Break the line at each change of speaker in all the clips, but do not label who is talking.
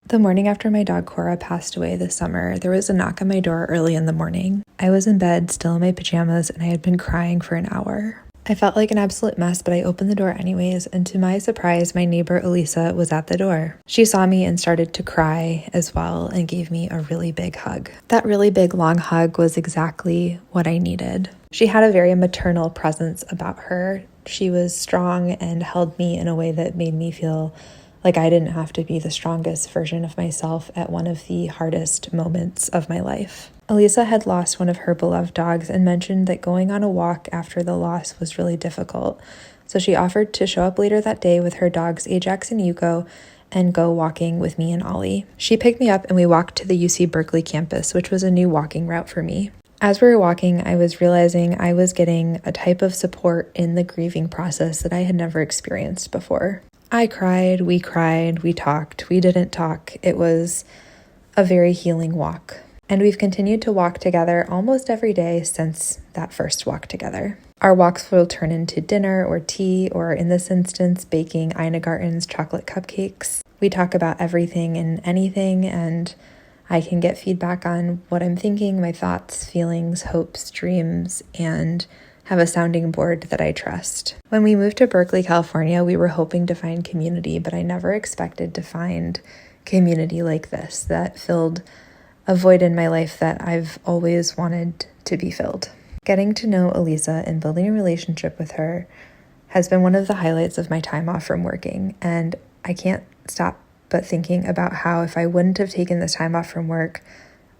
The morning after my dog Cora passed away this summer, there was a knock on my door early in the morning. I was in bed, still in my pajamas, and I had been crying for an hour. I felt like an absolute mess, but I opened the door anyways, and to my surprise, my neighbor Elisa was at the door. She saw me and started to cry as well and gave me a really big hug. That really big long hug was exactly what I needed. She had a very maternal presence about her. She was strong and held me in a way that made me feel like I didn't have to be the strongest version of myself at one of the hardest moments of my life. Elisa had lost one of her beloved dogs and mentioned that going on a walk after the loss was really difficult. So she offered to show up later that day with her dogs Ajax and Yuko and go walking with me and Ollie. She picked me up and we walked to the UC Berkeley campus, which was a new walking route for me. As we were walking, I was realizing I was getting a type of support in the grieving process that I had never experienced before. I cried, we talked, we didn't talk. It was a very healing walk. And we've continued to walk together almost every day since that first walk together. Our walks will turn into dinner or tea, or in this instance, baking Ina Garten's chocolate cupcakes. We talk about everything and anything, and I can get feedback on what I'm thinking, my thoughts, feelings, hopes, dreams, and have a sounding board that I trust. When we moved to Berkeley, California, we were hoping to find community, but I never expected to find community like this that filled a void in my life that I've always wanted to be filled. Getting to know Elisa and building a relationship with her has been one of the highlights of my time off from working, and I can't stop but thinking about how if I wouldn't have taken this time off from work,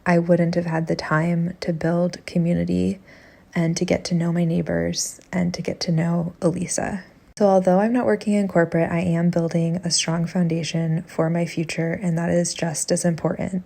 I wouldn't have had the time to build community and to get to know my neighbors and to get to know Elisa. So although I'm not working in corporate, I am building a strong foundation for my future, and that is just as important.